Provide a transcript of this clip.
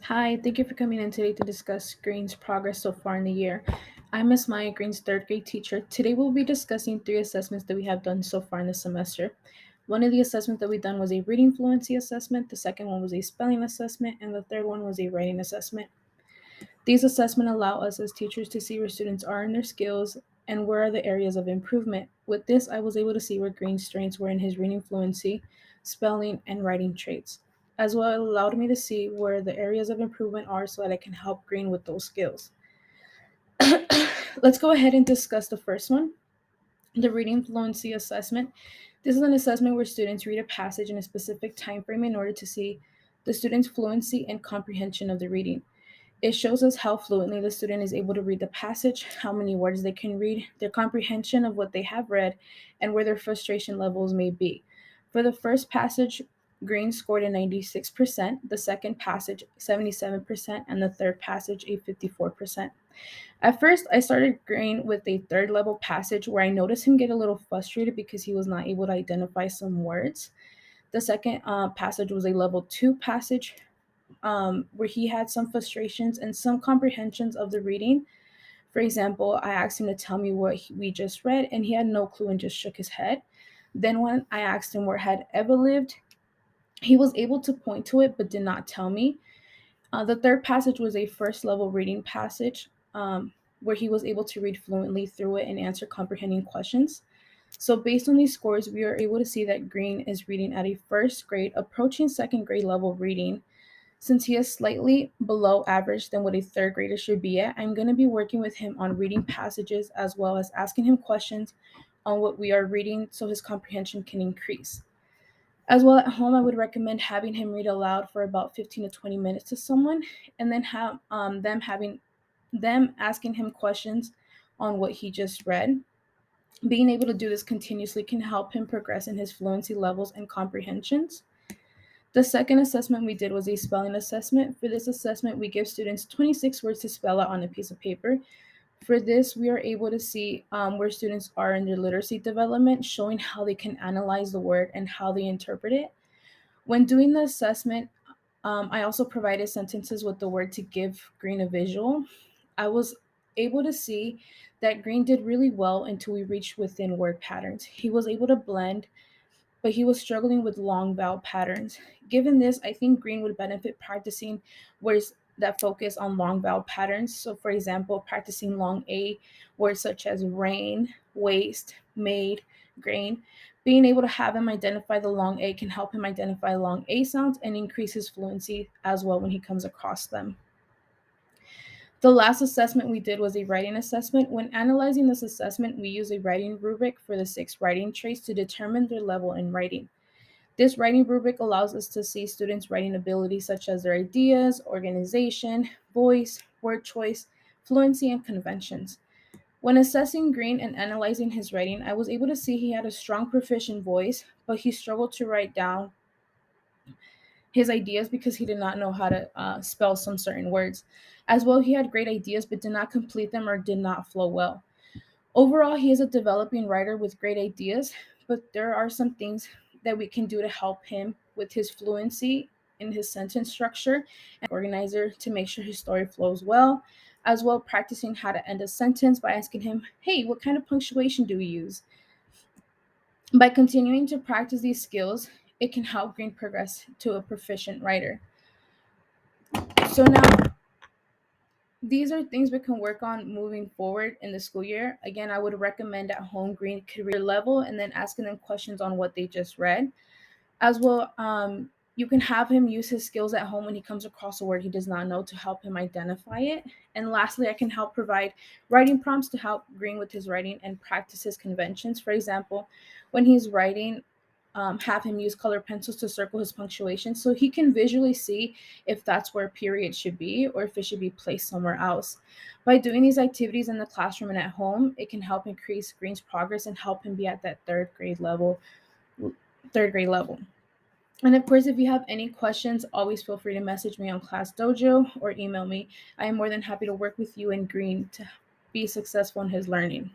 Hi, thank you for coming in today to discuss Green's progress so far in the year. I'm Miss Maya, Green's third grade teacher. Today we'll be discussing three assessments that we have done so far in the semester. One of the assessments that we've done was a reading fluency assessment, the second one was a spelling assessment, and the third one was a writing assessment. These assessments allow us as teachers to see where students are in their skills and where are the areas of improvement. With this, I was able to see where Green's strengths were in his reading fluency, spelling, and writing traits. As well, it allowed me to see where the areas of improvement are so that I can help Green with those skills. Let's go ahead and discuss the first one, the reading fluency assessment. This is an assessment where students read a passage in a specific time frame in order to see the student's fluency and comprehension of the reading. It shows us how fluently the student is able to read the passage, how many words they can read, their comprehension of what they have read, and where their frustration levels may be. For the first passage, Green scored a 96%, the second passage 77%, and the third passage a 54%. At first, I started Green with a third level passage where I noticed him get a little frustrated because he was not able to identify some words. The second passage was a level 2 passage where he had some frustrations and some comprehensions of the reading. For example, I asked him to tell me what we just read, and he had no clue and just shook his head. Then, when I asked him where had Eva lived, he was able to point to it but did not tell me. The third passage was a first level reading passage where he was able to read fluently through it and answer comprehending questions. So, based on these scores, we are able to see that Green is reading at a first grade, approaching second grade level reading. Since he is slightly below average than what a third grader should be at, I'm going to be working with him on reading passages as well as asking him questions on what we are reading so his comprehension can increase. As well, at home, I would recommend having him read aloud for about 15 to 20 minutes to someone, and then have them asking him questions on what he just read. Being able to do this continuously can help him progress in his fluency levels and comprehensions. The second assessment we did was a spelling assessment. For this assessment, we give students 26 words to spell out on a piece of paper. For this, we are able to see where students are in their literacy development, showing how they can analyze the word and how they interpret it. When doing the assessment, I also provided sentences with the word to give Green a visual. I was able to see that Green did really well until we reached within word patterns. He was able to blend, but he was struggling with long vowel patterns. Given this, I think Green would benefit practicing words that focus on long vowel patterns. So, for example, practicing long A words such as rain, waste, made, grain. Being able to have him identify the long A can help him identify long A sounds and increase his fluency as well when he comes across them. The last assessment we did was a writing assessment. When analyzing this assessment, we use a writing rubric for the 6 writing traits to determine their level in writing. This writing rubric allows us to see students' writing abilities such as their ideas, organization, voice, word choice, fluency, and conventions. When assessing Green and analyzing his writing, I was able to see he had a strong proficient voice, but he struggled to write down his ideas because he did not know how to spell some certain words. As well, he had great ideas but did not complete them or did not flow well. Overall, he is a developing writer with great ideas, but there are some things that we can do to help him with his fluency in his sentence structure and organizer to make sure his story flows well, as well practicing how to end a sentence by asking him, "Hey, what kind of punctuation do we use?" By continuing to practice these skills, it can help Green progress to a proficient writer. So now these are things we can work on moving forward in the school year. Again, I would recommend at home Green career level and then asking them questions on what they just read. As well, you can have him use his skills at home when he comes across a word he does not know to help him identify it. And lastly, I can help provide writing prompts to help Green with his writing and practice his conventions. For example, when he's writing, have him use color pencils to circle his punctuation so he can visually see if that's where a period should be or if it should be placed somewhere else. By doing these activities in the classroom and at home, it can help increase Green's progress and help him be at that third grade level. And of course, if you have any questions, always feel free to message me on Class Dojo or email me. I am more than happy to work with you and Green to be successful in his learning.